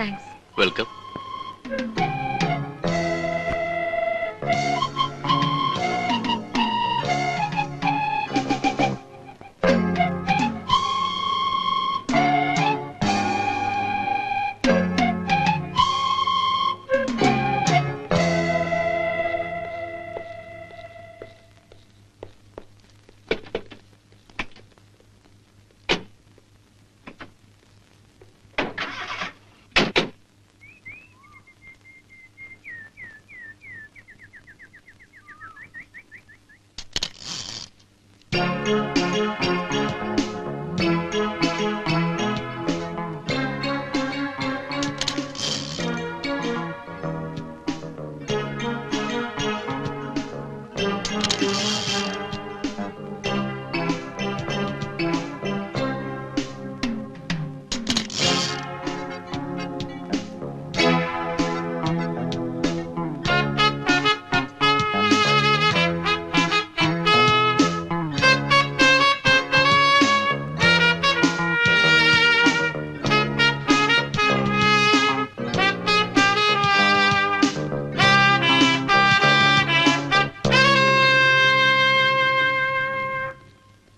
Thanks. Welcome.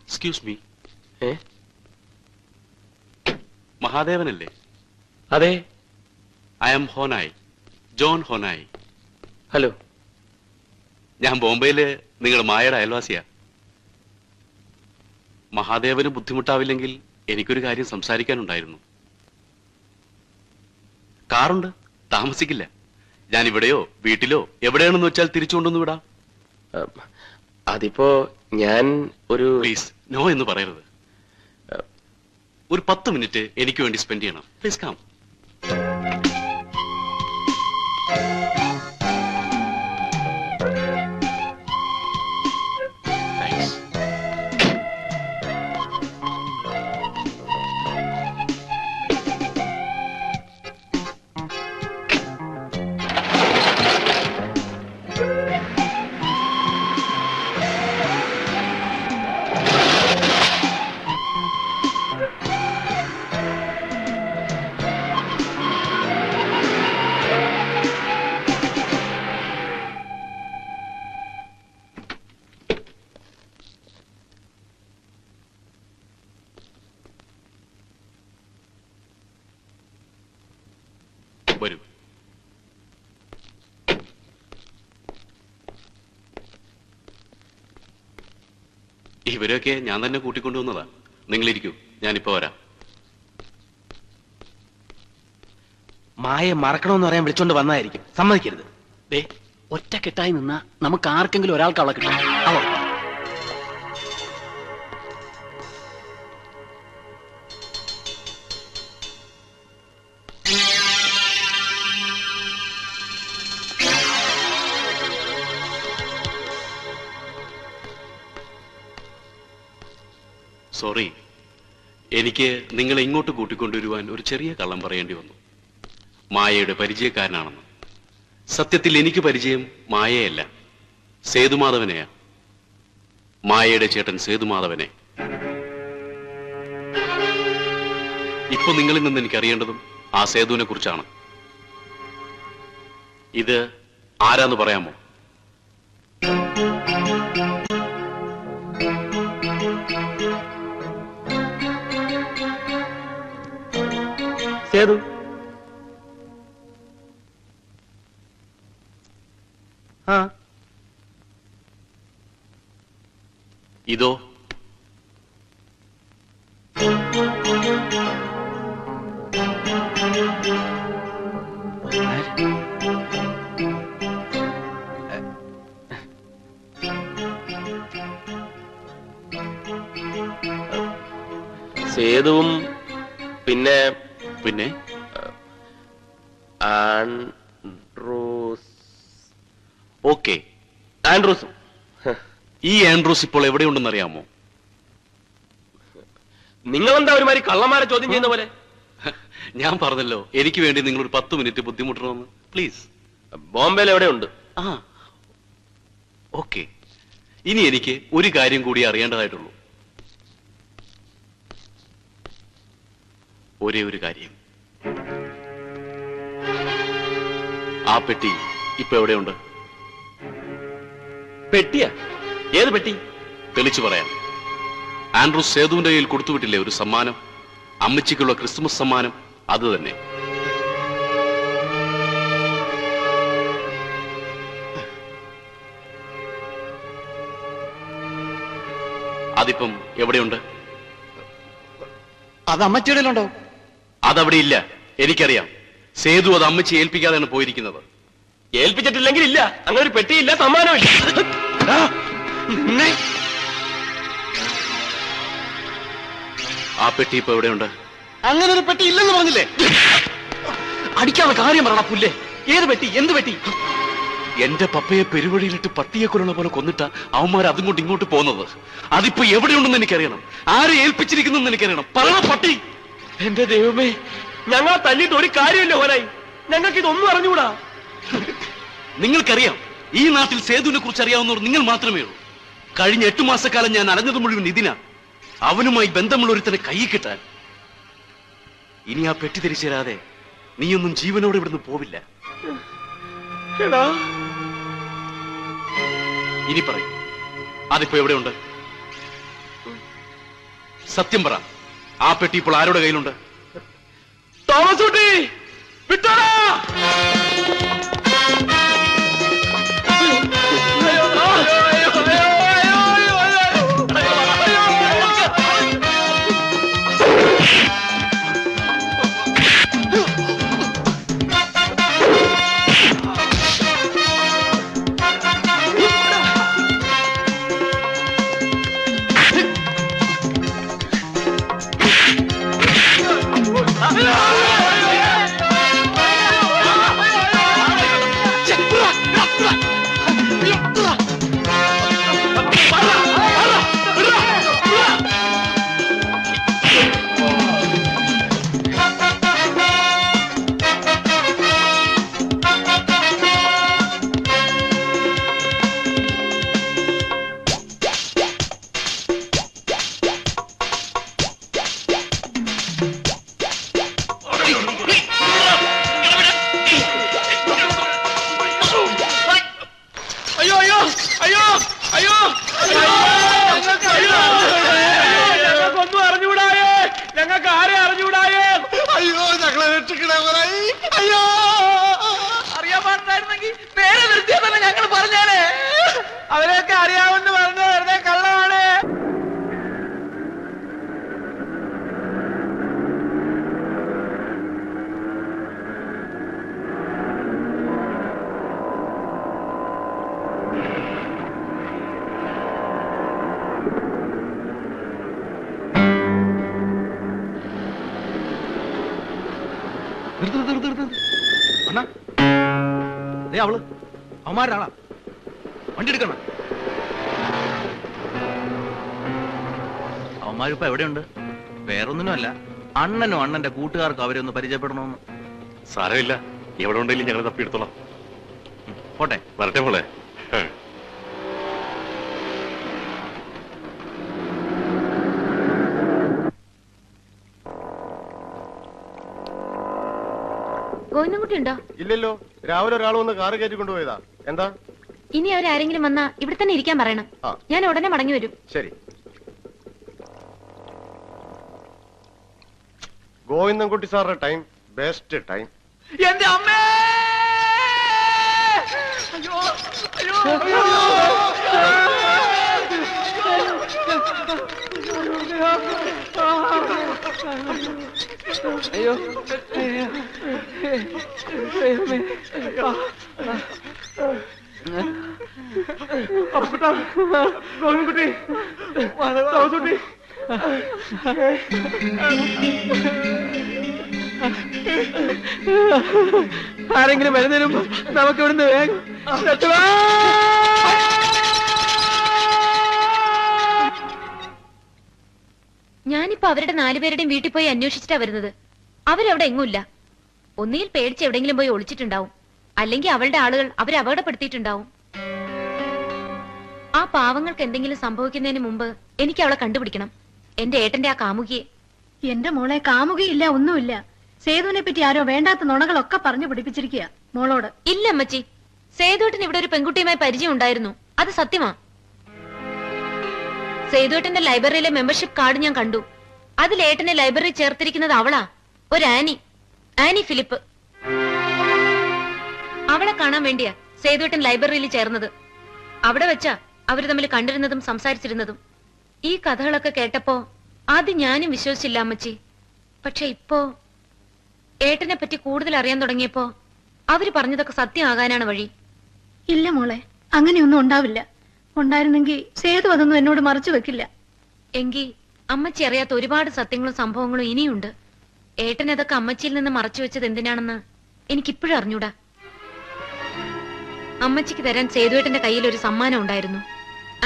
Excuse me. മഹാദേവനല്ലേ? അതെ. I am Honai, John Honai. Hello. ഞാൻ ബോംബെയില് നിങ്ങളുടെ മായയുടെ അയൽവാസിയാ. മഹാദേവന് ബുദ്ധിമുട്ടാവില്ലെങ്കിൽ എനിക്കൊരു കാര്യം സംസാരിക്കാനുണ്ടായിരുന്നു. കാറുണ്ട്, താമസിക്കില്ല. ഞാൻ ഇവിടെയോ വീട്ടിലോ എവിടെയാണെന്ന് വെച്ചാൽ തിരിച്ചുകൊണ്ടൊന്നു വിടാം. അതിപ്പോ ഞാൻ ഒരു... പ്ലീസ് നോ എന്ന് പറയരുത്. ഒരു 10 മിനിറ്റ് എനിക്ക് വേണ്ടി സ്പെൻഡ് ചെയ്യണം. Please come. താങ്ക്സ്. വരൂ. ഇവരൊക്കെ ഞാൻ തന്നെ കൂട്ടിക്കൊണ്ടുവന്നതാ. നിങ്ങളിരിക്കൂ, ഞാനിപ്പോ വരാം. മായെ മറക്കണമെന്ന് പറയാൻ വിളിച്ചോണ്ട് വന്നതായിരിക്കും. സമ്മതിക്കരുത്. ദേ, ഒറ്റക്കെട്ടായി നിന്നാ നമുക്ക് ആർക്കെങ്കിലും ഒരാൾക്ക് അവളെ കിട്ടും. അവൾ സോറി, എനിക്ക് നിങ്ങളെ ഇങ്ങോട്ട് കൂട്ടിക്കൊണ്ടുവരുവാൻ ഒരു ചെറിയ കള്ളം പറയേണ്ടി വന്നു. മായയുടെ പരിചയക്കാരനാണെന്ന്. സത്യത്തിൽ എനിക്ക് പരിചയം മായയല്ല, സേതുമാധവനെയാ. മായയുടെ ചേട്ടൻ സേതുമാധവനെ. ഇപ്പൊ നിങ്ങളിൽ നിന്ന് എനിക്ക് അറിയേണ്ടതും ആ സേതുവിനെ കുറിച്ചാണ്. ഇത് ആരാന്ന് പറയാമോ? സേതു. ആ. ഇതോ? സേതുവും പിന്നെ പിന്നെ ആൻഡ്രൂസ്. ഓക്കെ, ആൻഡ്രൂസും. ഈ ആൻഡ്രൂസ് ഇപ്പോൾ എവിടെയുണ്ടെന്ന് അറിയാമോ? നിങ്ങളെന്താ ഒരുമാതിരി കള്ളന്മാരെ ചോദ്യം ചെയ്യുന്ന പോലെ? ഞാൻ പറഞ്ഞല്ലോ, എനിക്ക് വേണ്ടി നിങ്ങൾ ഒരു 10 മിനിറ്റ് ബുദ്ധിമുട്ടണമെന്ന്. പ്ലീസ്. ബോംബെയിൽ എവിടെയുണ്ട്? ആ, ഓക്കെ. ഇനി എനിക്ക് ഒരു കാര്യം കൂടി അറിയേണ്ടതായിട്ടുള്ളൂ. ഒരേ ഒരു കാര്യം. ആ പെട്ടി ഇപ്പൊ എവിടെയുണ്ട്? പെട്ടിയാ? ഏത് പെട്ടി? തെളിച്ചു പറയാം. ആൻഡ്രൂസ് സേതുവിന്റെ കയ്യിൽ കൊടുത്തുവിട്ടില്ലേ ഒരു സമ്മാനം, അമ്മച്ചിക്കുള്ള ക്രിസ്മസ് സമ്മാനം? അത് തന്നെ. അതിപ്പം എവിടെയുണ്ട്? അത് അമ്മച്ചിയുടെ ഉണ്ടോ? അതവിടെ ഇല്ല. എനിക്കറിയാം. സേതു അത് അമ്മച്ചി ഏൽപ്പിക്കാതെയാണ് പോയിരിക്കുന്നത്. ഏൽപ്പിച്ചിട്ടില്ലെങ്കിൽ ഇല്ല. അങ്ങനെ ഒരു പെട്ടിയില്ല, സമ്മാനമില്ല. ആ പെട്ടി ഇപ്പൊ എവിടെയുണ്ട്? അങ്ങനെ ഒരു പെട്ടി ഇല്ലെന്ന് പറഞ്ഞില്ലേ? അടിക്കാനുള്ള കാര്യം പറയണ പുല്ലേ. ഏത് പെട്ടി? എന്ത് പെട്ടി? എന്റെ പപ്പയെ പെരുവഴിയിലിട്ട് പട്ടിയെ കൊല്ലണ പോലെ കൊന്നിട്ട് അവന്മാർ അതും കൊണ്ട് ഇങ്ങോട്ട് പോകുന്നത്. അതിപ്പോ എവിടെയുണ്ടെന്ന് എനിക്കറിയണം. ആരെ ഏൽപ്പിച്ചിരിക്കുന്നു എനിക്കറിയണം. പറയണ പട്ടി. എന്റെ ദൈവമേ, ഞങ്ങളെ തല്ലിയിട്ട് ഒരു കാര്യമില്ല ഹോലായി. ഞങ്ങൾക്ക് ഇതൊന്നും അറിഞ്ഞുകൂടാ. നിങ്ങൾക്കറിയാം, ഈ നാട്ടിൽ സേതുവിനെ കുറിച്ച് അറിയാവുന്നവർ നിങ്ങൾ മാത്രമേ ഉള്ളൂ. കഴിഞ്ഞ 8 മാസക്കാലം ഞാൻ അറിഞ്ഞത് മുഴുവൻ ഇതിനാ. അവനുമായി ബന്ധമുള്ള ഒരുത്തനെ കൈ കിട്ടാൻ. ഇനി ആ പെട്ടി തിരിച്ചു തരാതെ നീയൊന്നും ജീവനോടെ ഇവിടുന്ന് പോവില്ല. ഇനി പറയും, അതിപ്പോ എവിടെയുണ്ട്? സത്യം പറ, ആ പെട്ടി ഇപ്പോൾ ആരുടെ കയ്യിലുണ്ട്? തോമസ് കുട്ടി വിട്ടോടാ. ഞങ്ങൾക്കൊന്നും അറിഞ്ഞുകൂടായേ. ഞങ്ങൾക്ക് ആരെ അറിഞ്ഞുകൂടായേ? അയ്യോ, ഞങ്ങളെ രക്ഷിക്കണേ. അയ്യോ, അറിയാൻ പാടില്ലായിരുന്നെങ്കിൽ നേരെ നിർത്തിയതല്ല ഞങ്ങൾ പറഞ്ഞാലേ. അവരെയൊക്കെ അറിയാമെന്ന് പറഞ്ഞ വെറുതെ കള്ളമാണ്. അവള് അവന്മാരാളാ. വണ്ടി എടുക്കണം. അവന്മാരിപ്പോ എവിടെയുണ്ട്? വേറൊന്നിനും അല്ല, അണ്ണനും അണ്ണന്റെ കൂട്ടുകാർക്കും അവരെ ഒന്ന് പരിചയപ്പെടണമെന്ന്. സാരമില്ല, എവിടെ ഉണ്ടെങ്കിലും ഞങ്ങൾ തപ്പിയെടുത്തോളാം. പോട്ടെ, വരട്ടെ മോളെ. ഗോവിന്ദൻകുട്ടി ഉണ്ടോ? ഇല്ലല്ലോ, രാവിലെ ഒരാൾ വന്ന് കാറ് കയറ്റി കൊണ്ടുപോയതാ. എന്താ? ഇനി അവരാരെങ്കിലും വന്നാ ഇവിടെ തന്നെ ഇരിക്കാൻ പറയണം. ഞാൻ ഉടനെ മടങ്ങി വരും. ശരി. ഗോവിന്ദൻകുട്ടി സാറിന്റെ ടൈം ബെസ്റ്റ് ടൈം. എന്റെ അമ്മേ! അയ്യോ അയ്യോ അയ്യോ! അയ്യോ ഗോവിന്ദൻകുട്ടി, തോമസുട്ടി, ആരെങ്കിലും വരുന്നതിനും നമുക്ക് ഇവിടുന്ന് വേഗം ഞാനിപ്പോ അവരുടെ 4 പേരുടെയും വീട്ടിൽ പോയി അന്വേഷിച്ചിട്ടാ വരുന്നത്. അവരവിടെ എങ്ങുമില്ല. ഒന്നുകിൽ പേടിച്ച് എവിടെയെങ്കിലും പോയി ഒളിച്ചിട്ടുണ്ടാവും, അല്ലെങ്കിൽ അവളുടെ ആളുകൾ അവരെ അപകടപ്പെടുത്തിയിട്ടുണ്ടാവും. ആ പാവങ്ങൾക്ക് എന്തെങ്കിലും സംഭവിക്കുന്നതിന് മുമ്പ് എനിക്ക് അവളെ കണ്ടുപിടിക്കണം. എന്റെ ഏട്ടന്റെ ആ കാമുകിയെ. എന്റെ മോളെ കാമുകയില്ല, ഒന്നുമില്ല. സേതുവിനെ പറ്റി ആരോ വേണ്ടാത്ത നുണകളൊക്കെ പറഞ്ഞു പിടിപ്പിച്ചിരിക്കുക മോളോട്. ഇല്ല അമ്മച്ചി, സേതുവേട്ടന് ഇവിടെ ഒരു പെൺകുട്ടിയുമായി പരിചയം ഉണ്ടായിരുന്നു. അത് സത്യമാ. സേതുവേട്ടന്റെ ലൈബ്രറിയിലെ മെമ്പർഷിപ്പ് കാർഡ് ഞാൻ കണ്ടു. അതിൽ ഏട്ടനെ ലൈബ്രറി ചേർത്തിരിക്കുന്നത് അവളാ, ഒരു ആനി ഫിലിപ്പ്. അവളെ കാണാൻ വേണ്ടിയാ സേതുവേട്ടൻ ലൈബ്രറിയിൽ ചേർന്നത്. അവിടെ വെച്ചാ അവര് തമ്മിൽ കണ്ടിരുന്നതും സംസാരിച്ചിരുന്നതും. ഈ കഥകളൊക്കെ കേട്ടപ്പോ ആദ്യം ഞാനും വിശ്വസിച്ചില്ല അമ്മച്ചി. പക്ഷെ ഇപ്പോ ഏട്ടനെ പറ്റി കൂടുതൽ അറിയാൻ തുടങ്ങിയപ്പോ അവര് പറഞ്ഞതൊക്കെ സത്യമാകാനാണ് വഴി. ഇല്ല മോളെ, അങ്ങനെയൊന്നും ഉണ്ടാവില്ല. ഉണ്ടായിരുന്നെങ്കിൽ സേതു അതൊന്നും എന്നോട് മറച്ചു വെക്കില്ല. എങ്കി അമ്മച്ചി അറിയാത്ത ഒരുപാട് സത്യങ്ങളും സംഭവങ്ങളും ഇനിയുണ്ട്. ഏട്ടൻ അതൊക്കെ അമ്മച്ചിയിൽ നിന്ന് മറച്ചു വെച്ചത് എന്തിനാണെന്ന് എനിക്കിപ്പോഴും അറിഞ്ഞൂടാ. അമ്മച്ചിക്ക് തരാൻ സേതുവേട്ടന്റെ കയ്യിൽ ഒരു സമ്മാനം ഉണ്ടായിരുന്നു,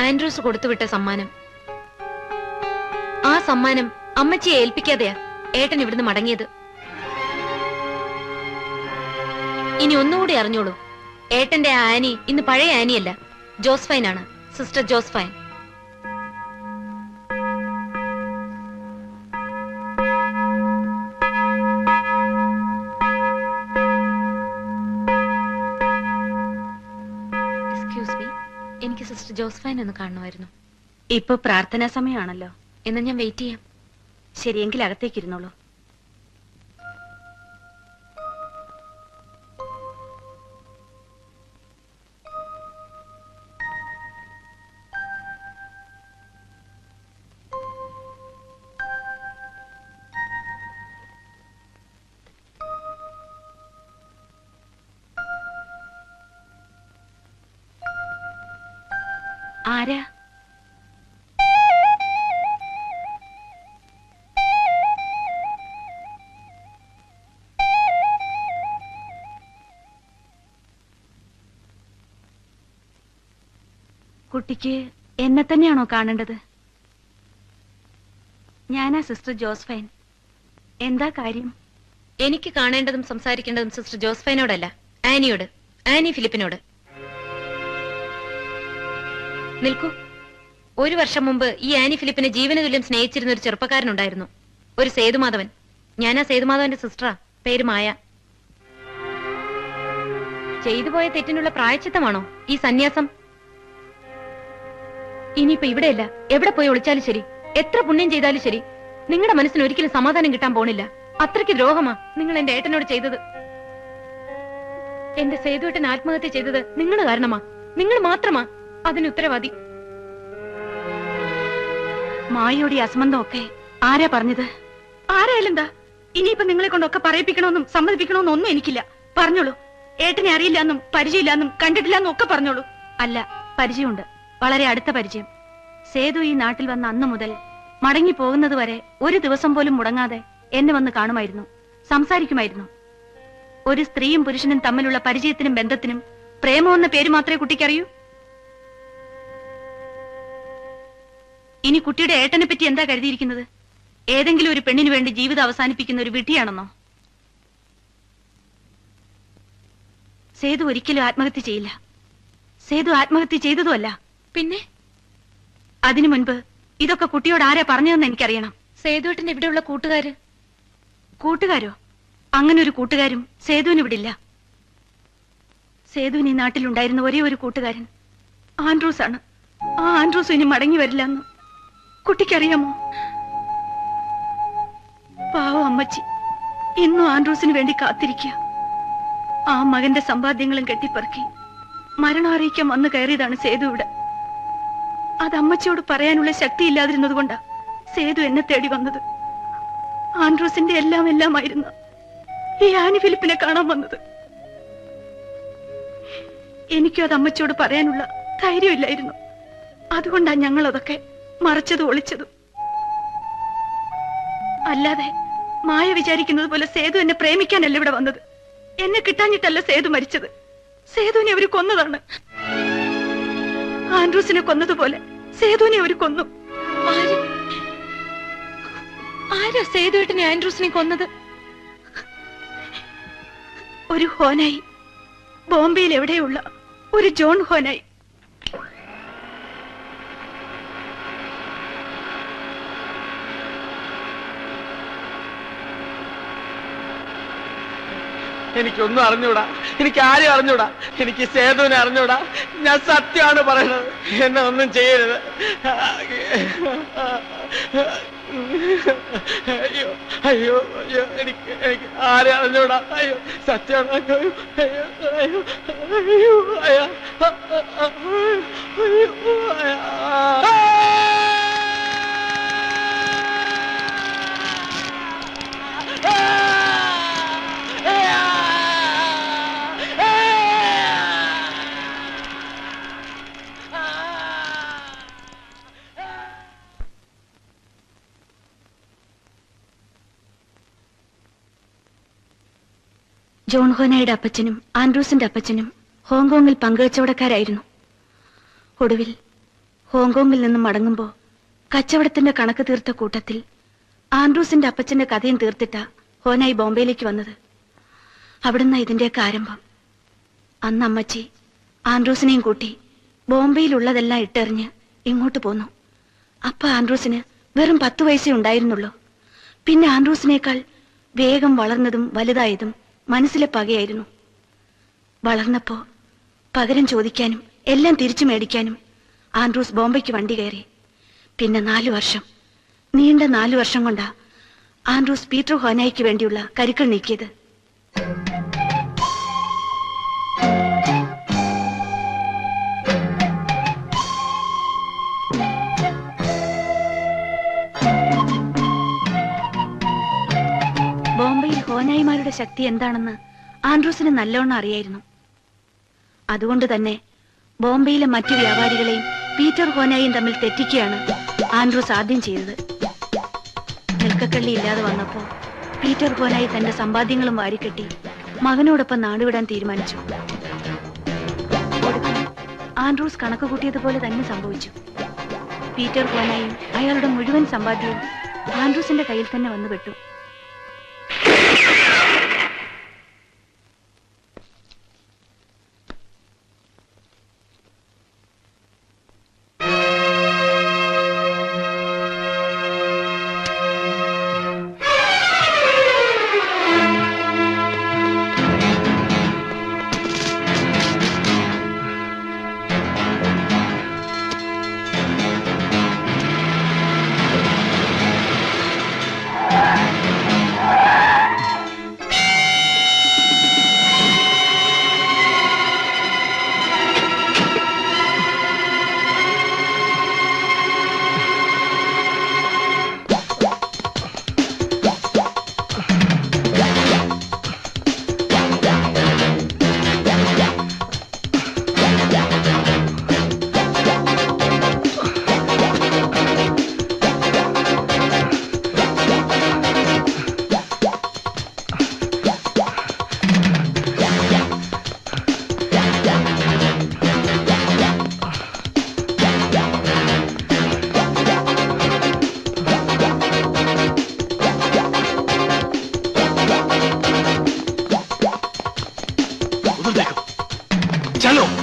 ആൻഡ്രൂസ് കൊടുത്തുവിട്ട സമ്മാനം. ആ സമ്മാനം അമ്മച്ചിയെ ഏൽപ്പിക്കാതെയാ ഏട്ടൻ ഇവിടുന്ന് മടങ്ങിയത്. ഇനി ഒന്നുകൂടി അറിഞ്ഞോളൂ, ഏട്ടന്റെ ആ ആനി ഇന്ന് പഴയ ആനിയല്ല, ജോസ്ഫൈൻ ആണ്, സിസ്റ്റർ ജോസ്ഫൈൻ. എക്സ്ക്യൂസ് മീ, എനിക്ക് സിസ്റ്റർ ജോസ്ഫൈൻ ഒന്ന് കാണണമായിരുന്നു. ഇപ്പൊ പ്രാർത്ഥനാ സമയമാണല്ലോ. എന്നാ ഞാൻ വെയിറ്റ് ചെയ്യാം. ശരിയെങ്കിൽ അകത്തേക്ക് ഇരുന്നോളൂ. ആരാ? കുട്ടിക്ക് എന്നെ തന്നെയാണോ കാണേണ്ടത്? ഞാനാ സിസ്റ്റർ ജോസ്ഫൈൻ. എന്താ കാര്യം? എനിക്ക് കാണേണ്ടതും സംസാരിക്കേണ്ടതും സിസ്റ്റർ ജോസ്ഫൈനോടല്ല, ആനിയോട്, ആനി ഫിലിപ്പിനോട്. നിൽക്കൂ. ഒരു വർഷം മുമ്പ് ഈ ആനി ഫിലിപ്പിനെ ജീവന തുല്യം സ്നേഹിച്ചിരുന്ന ഒരു ചെറുപ്പക്കാരനുണ്ടായിരുന്നു, ഒരു സേതുമാധവൻ. ഞാനാ സേതുമാധവന്റെ സിസ്റ്ററാ, പേര് മായ. ചെയ്തുപോയ തെറ്റിനുള്ള പ്രായച്ചിത്തമാണോ ഈ സന്യാസം? ഇനിയിപ്പോ ഇവിടെയല്ല, എവിടെ പോയി ഒളിച്ചാലും ശരി, എത്ര പുണ്യം ചെയ്താലും ശരി, നിങ്ങളുടെ മനസ്സിന് ഒരിക്കലും സമാധാനം കിട്ടാൻ പോണില്ല. അത്രയ്ക്ക് ദ്രോഹമാ നിങ്ങൾ എന്റെ ഏട്ടനോട് ചെയ്തത്. എന്റെ സേതുവേട്ടൻ ആത്മഹത്യ ചെയ്തത് നിങ്ങൾ കാരണമാ, നിങ്ങൾ മാത്രമാ അതിന് ഉത്തരവാദി. മായയോട് ഈ അസംബന്ധമൊക്കെ ആരാ പറഞ്ഞത്? ആരായാലും എന്താ, ഇനിയിപ്പൊ നിങ്ങളെ കൊണ്ടൊക്കെ പറയിപ്പിക്കണമെന്നും സമ്മതിപ്പിക്കണമെന്നും ഒന്നും എനിക്കില്ല. പറഞ്ഞോളൂ. ഏട്ടനെ അറിയില്ലെന്നും പരിചയമില്ലെന്നും കണ്ടിട്ടില്ലെന്നും ഒക്കെ പറഞ്ഞോളൂ. അല്ല, പരിചയമുണ്ട്, വളരെ അടുത്ത പരിചയം. സേതു ഈ നാട്ടിൽ വന്ന അന്നു മുതൽ മടങ്ങി പോകുന്നത് വരെ ഒരു ദിവസം പോലും മുടങ്ങാതെ എന്നെ വന്ന് കാണുമായിരുന്നു, സംസാരിക്കുമായിരുന്നു. ഒരു സ്ത്രീയും പുരുഷനും തമ്മിലുള്ള പരിചയത്തിനും ബന്ധത്തിനും പ്രേമമെന്ന പേര് മാത്രമേ കുട്ടിക്കറിയൂ. ഇനി കുട്ടിയുടെ ഏട്ടനെ പറ്റി എന്താ കരുതിയിരിക്കുന്നത്? ഏതെങ്കിലും ഒരു പെണ്ണിനു വേണ്ടി ജീവിതം അവസാനിപ്പിക്കുന്ന ഒരു വിഡ്ഢിയാണെന്നോ? സേതു ഒരിക്കലും ആത്മഹത്യ ചെയ്യില്ല. സേതു ആത്മഹത്യ ചെയ്തതുമല്ല. പിന്നെ അതിനു മുൻപ് ഇതൊക്കെ കുട്ടിയോട് ആരാ പറഞ്ഞതെന്ന് എനിക്കറിയണം. സേതുവേട്ടന്റെ ഇവിടെയുള്ള കൂട്ടുകാര്. കൂട്ടുകാരോ? അങ്ങനെ ഒരു കൂട്ടുകാരും സേതുവിന് ഇവിടില്ല. സേതുവിന് ഈ നാട്ടിലുണ്ടായിരുന്ന ഒരേ ഒരു കൂട്ടുകാരൻ ആൻഡ്രൂസ് ആണ്. ആ ആൻഡ്രൂസ് ഇനി മടങ്ങി വരില്ല എന്ന് കുട്ടിക്കറിയാമോ? പാവം അമ്മച്ചി ഇന്നും ആൻഡ്രൂസിന് വേണ്ടി കാത്തിരിക്കുക. ആ മകന്റെ സമ്പാദ്യങ്ങളും കെട്ടിപ്പറക്കി മരണം അറിയിക്കാൻ വന്നു കയറിയതാണ് സേതു ഇവിടെ. അത് അമ്മച്ചിയോട് പറയാനുള്ള ശക്തി ഇല്ലാതിരുന്നത് കൊണ്ടാ സേതു എന്നെ തേടി വന്നത്. ആൻഡ്രൂസിന്റെ എല്ലാമായിരുന്നു ഈ ആനി ഫിലിപ്പിനെ കാണാൻ വന്നത്. എനിക്കും അത് അമ്മച്ചിയോട് പറയാനുള്ള ധൈര്യമില്ലായിരുന്നു. അതുകൊണ്ടാ ഞങ്ങൾ അതൊക്കെ മറച്ചതും ഒളിച്ചതും. അല്ലാതെ മായ വിചാരിക്കുന്നത് പോലെ സേതു എന്നെ പ്രേമിക്കാനല്ല ഇവിടെ വന്നത്. എന്നെ കിട്ടാഞ്ഞിട്ടല്ല സേതു മരിച്ചത്. സേതുവിനെ അവര് കൊന്നതാണ്. ആൻഡ്രൂസിനെ കൊന്നതുപോലെ സേതുവിനെ അവര് കൊന്നു. ആരാ സേതുവേട്ടനെ ആൻഡ്രൂസിനെ കൊന്നത്? ഒരു ഹോനായി, ബോംബെയിൽ എവിടെയുള്ള ഒരു ജോൺ ഹോനായി. എനിക്കൊന്നും അറിഞ്ഞൂടാ, എനിക്ക് ആരും അറിഞ്ഞൂടാ, എനിക്ക് സേതുവിനെ അറിഞ്ഞൂടാ. ഞാൻ സത്യമാണ് പറയണത്, എന്നെ ഒന്നും ചെയ്യരുത്. അയ്യോ അയ്യോ അയ്യോ, എനിക്ക് ആരും അറിഞ്ഞൂടാ. അയ്യോ സത്യമാണ്. അയ്യോ അയ്യോ അയ്യോ അയ്യോ അയ്യോ അയ്യോ. ജോൺ ഹോനയുടെ അപ്പച്ചനും ആൻഡ്രൂസിന്റെ അപ്പച്ചനും ഹോങ്കോങ്ങിൽ പങ്കുകച്ചവടക്കാരായിരുന്നു. ഒടുവിൽ ഹോങ്കോങ്ങിൽ നിന്നും മടങ്ങുമ്പോൾ കച്ചവടത്തിന്റെ കണക്ക് തീർത്ത കൂട്ടത്തിൽ ആൻഡ്രൂസിന്റെ അപ്പച്ചന്റെ കഥയും തീർത്തിട്ടാ ഹോനായി ബോംബെയിലേക്ക് വന്നത്. അവിടുന്ന് ഇതിന്റെയൊക്കെ ആരംഭം. അന്ന് അമ്മച്ചി ആൻഡ്രൂസിനെയും കൂട്ടി ബോംബെയിലുള്ളതെല്ലാം ഇട്ടെറിഞ്ഞ് ഇങ്ങോട്ട് പോന്നു. അപ്പ ആൻഡ്രൂസിന് വെറും 10 വയസ്സേ ഉണ്ടായിരുന്നുള്ളൂ. പിന്നെ ആൻഡ്രൂസിനേക്കാൾ വേഗം വളർന്നതും വലുതായതും മനസ്സിലെ പകയായിരുന്നു. വളർന്നപ്പോ പകരം ചോദിക്കാനും എല്ലാം തിരിച്ചു മേടിക്കാനും ആൻഡ്രൂസ് ബോംബെക്ക് വണ്ടി കയറി. പിന്നെ 4 വർഷം, നീണ്ട 4 വർഷം കൊണ്ടാ ആൻഡ്രൂസ് പീറ്റർ ഹോനായിക്ക് വേണ്ടിയുള്ള കരുക്കൾ നീക്കിയത്. ബോംബെയിൽ ഹോനായിമാരുടെ ശക്തി എന്താണെന്ന് ആൻഡ്രൂസിന് നല്ലോണം അറിയായിരുന്നു. അതുകൊണ്ട് തന്നെ ബോംബെയിലെ മറ്റു വ്യാപാരികളെയും പീറ്റർ ഹോനായും തമ്മിൽ തെറ്റിക്കുകയാണ് ആൻഡ്രൂസ് ആദ്യം ചെയ്തത്. നെൽക്കക്കള്ളി ഇല്ലാതെ വന്നപ്പോ പീറ്റർ ഹോനായി തന്റെ സമ്പാദ്യങ്ങളും വാരിക്കെട്ടി മകനോടൊപ്പം നാടുവിടാൻ തീരുമാനിച്ചു. ആൻഡ്രൂസ് കണക്ക് കൂട്ടിയതുപോലെ തന്നെ സംഭവിച്ചു. പീറ്റർ ഹോനായും അയാളുടെ മുഴുവൻ സമ്പാദ്യവും ആൻഡ്രൂസിന്റെ കയ്യിൽ തന്നെ വന്നുപെട്ടു. चलो